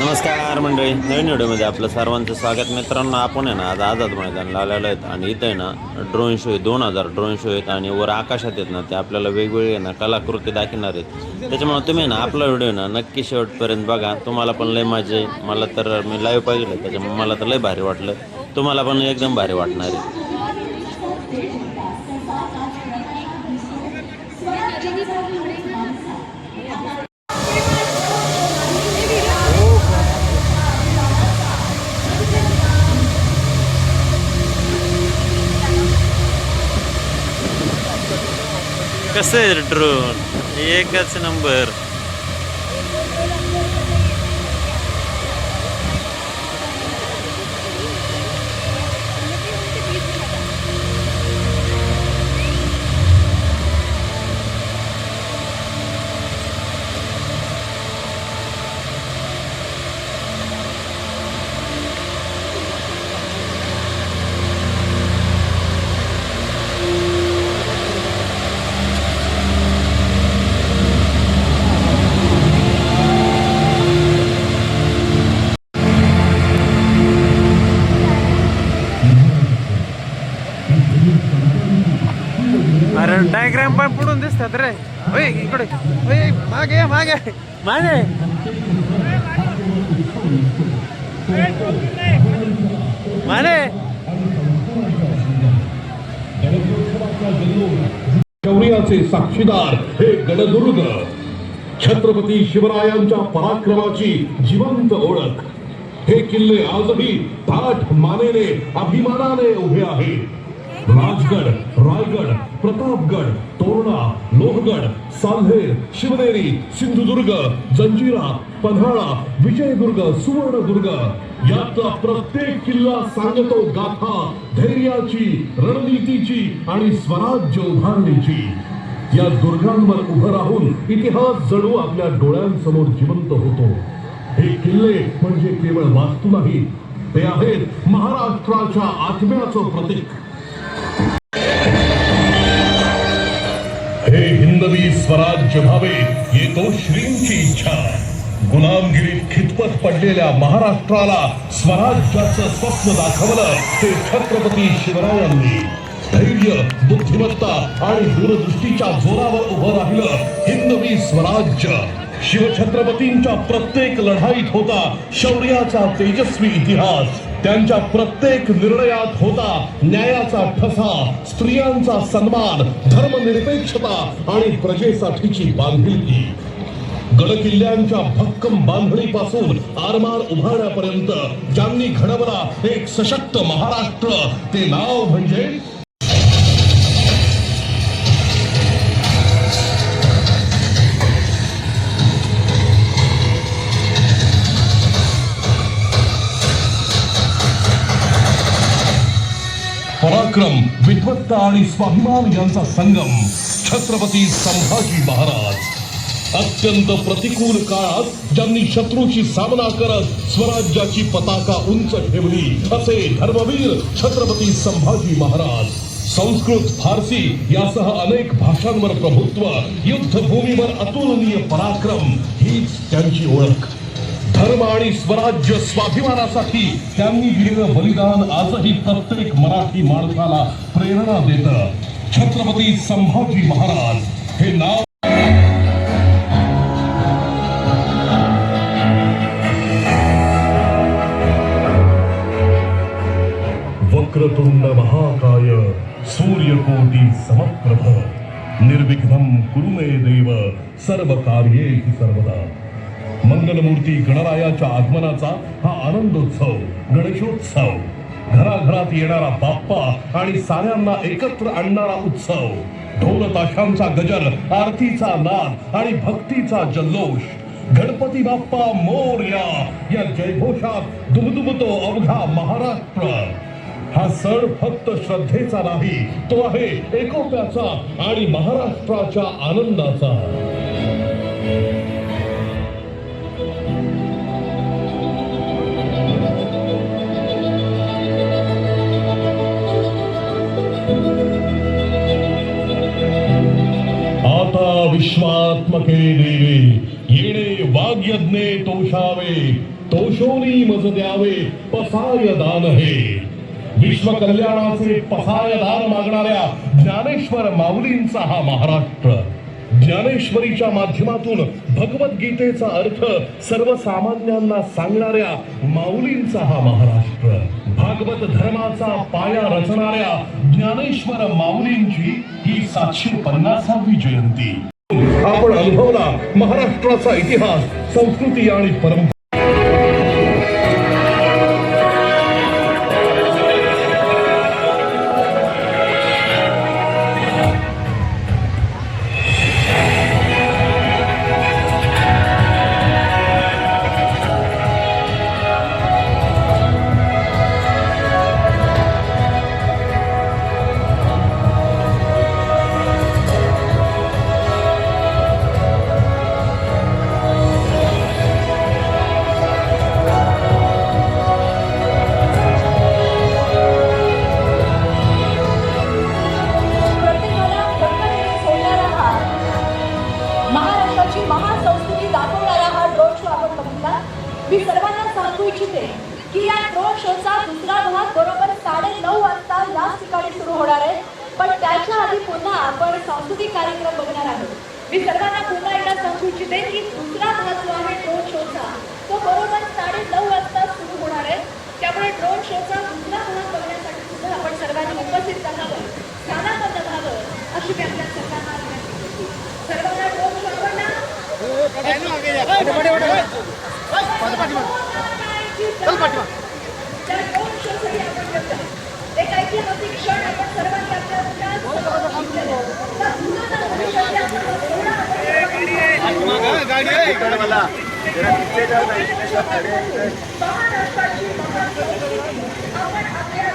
नमस्कार मंडळी, नवीन व्हिडिओमध्ये आपलं सर्वांचं स्वागत. मित्रांनो, आपण आहे ना आज आझाद मैदानाला आलेलो आहेत आणि इथं आहे ना ड्रोन शो आहे. 2000 ड्रोन शो आहेत आणि वर आकाशात आहेत ना ते आपल्याला वेगवेगळे ना कलाकृती दाखवणार आहेत. त्याच्यामुळे तुम्ही ना आपला व्हिडिओ ना नक्की शेवटपर्यंत बघा. तुम्हाला पण लय मजा आहे. मला तर मी लाईव्ह पाहिलं त्याच्यामुळे मला तर लय भारी वाटलं. तुम्हाला पण एकदम भारी वाटणार आहे. कसं आहे ड्रोन, एकच नंबर. अरे डायग्राम पण पुढून दिसतात रे. ओय इकडे, ओय मागे मागे मागे. माने शौर्याचे साक्षीदार हे गडदुर्ग, छत्रपती शिवरायांच्या पराक्रमाची जिवंत ओळख. हे किल्ले आजही ताठ मानेने अभिमानाने उभे आहेत. राजगड, रायगड, प्रतापगड, तोरणा, लोहगड, साल्हेर, शिवनेरी, सिंधुदुर्ग, जंजिरा, पन्हाळा, विजयदुर्ग, सुवर्णदुर्ग यातला प्रत्येक किल्ला सांगतो गाथा धैर्याची, रणनीतीची आणि स्वराज्य उभारणीची. या दुर्गांवर उभं राहून इतिहास जणू आपल्या डोळ्यांसमोर जिवंत होतो. हे किल्ले म्हणजे केवळ वास्तू नाही, ते आहेत महाराष्ट्राच्या आत्म्याचं प्रतीक. हे हिंदवी स्वराज्य व्हावे येतो श्रींची इच्छा. गुलामगिरीत खितपत पडलेल्या महाराष्ट्राला स्वराज्याचं स्वप्न दाखवलं ते छत्रपती शिवरायांनी. धैर्य, बुद्धिमत्ता आणि दूरदृष्टीच्या जोरावर उभं राहिलं हिंदवी स्वराज्य. शिवछत्रपतींच्या प्रत्येक लढाईत होता शौर्याचा तेजस्वी इतिहास. त्यांच्या प्रत्येक निर्णयात होता न्यायाचा ठसा, स्त्रियांचा सन्मान, धर्मनिरपेक्षता आणि प्रजेसाठीची बांधिलकी. गडकिल्ल्यांच्या भक्कम बांधणीपासून आरमार उभारण्यापर्यंत ज्यांनी घडवला एक सशक्त महाराष्ट्र, ते नाव म्हणजे पराक्रम, विद्वत्ता आणि स्वाभिमान यांचा संगम, छत्रपती संभाजी महाराज. अत्यंत प्रतिकूल काळात ज्यांनी शत्रूशी सामना करत स्वराज्याची पताका उंच ठेवली असे धर्मवीर छत्रपती संभाजी महाराज. संस्कृत, फारसी यासह अनेक भाषांवर प्रभुत्व, युद्धभूमीवर अतुलनीय पराक्रम हीच त्यांची ओळख. धर्म आणि स्वराज्य स्वाभिमानासाठी त्यांनी दिलेलं बलिदान आजही प्रत्येक मराठी माणसाला प्रेरणा देतं. छत्रपती संभाजी महाराज हे नाव वक्रतुंड महाकाय सूर्यकोटी समप्रभ निर्विघ्नं कुरु मे देव सर्व कार्येषु सर्वदा. मंगलमूर्ती गणरायाच्या आगमनाचा हा आनंदोत्सव, गणेशोत्सव, घराघरात येणारा बाप्पा आणि साऱ्यांना एकत्र आणणारा उत्सव. ढोल ताशांचा गजर, आरतीचा नाद आणि भक्तीचा जल्लोष. गणपती बाप्पा मोरया या जयघोषात दुमदुमतो अवघा महाराष्ट्र. हा सण फक्त श्रद्धेचा नाही, तो आहे एकोप्याचा आणि महाराष्ट्राच्या आनंदाचा. आता विश्वात्मके देवे येणे भाग्यज्ञे तोषावे तोषोनी मज द्यावे पसाय दान हे विश्व कल्याणाचे पसाय दान मागणाऱ्या ज्ञानेश्वर माऊलींचा हा महाराष्ट्र ज्ञानेश्वरीच्या माध्यमातून भगवद्गीतेचा अर्थ सर्वसामान्यांना सांगणाऱ्या माऊलींचा हा महाराष्ट्र भागवत धर्माचा पाया रचणाऱ्या ज्ञानेश्वर माऊलींची ही 750वी जयंती आपण अनुभवला महाराष्ट्राचा इतिहास संस्कृती आणि परंपरा प्रत्येकाला धक्काने सोडणारा हा महाराष्ट्राची महासंस्कृती दाखवणारा हा ड्रोन शो आपण बघितला. मी सर्वांना सांगू इच्छिते की या ड्रोन शोचा दुसरा भाग बरोबर 9:30 वाजता याच ठिकाणी सुरू होणार आहे. पण त्याच्या आधी पुन्हा आपण सांस्कृतिक कार्यक्रम बघणार आहोत. मी सर्वांना पुन्हा एकदा सांगू इच्छिते की दुसरा भाग जो आहे ड्रोन शोचा तो बरोबर 9:30 वाजता सुरू होणार आहे. त्यामुळे ड्रोन शोचा दुसरा भाग बघण्यासाठी सुद्धा आपण सर्वांनी उपस्थित राहावं, स्थानाबद्ध व्हावं अशी मी आपल्या सर्वांना विनंती करते. सर्वांना ड्रोन शो आवडला? त्या ड्रोन शोसाठी आपण घेतलं. एक ऐतिहासिक क्षण आपण सर्वांनी आपल्या मुलांसमोर घेतलेलं आहे. त्या मुलांना भविष्यात आपण थोडा महाराष्ट्राची महासंस्कृती आपण आपल्या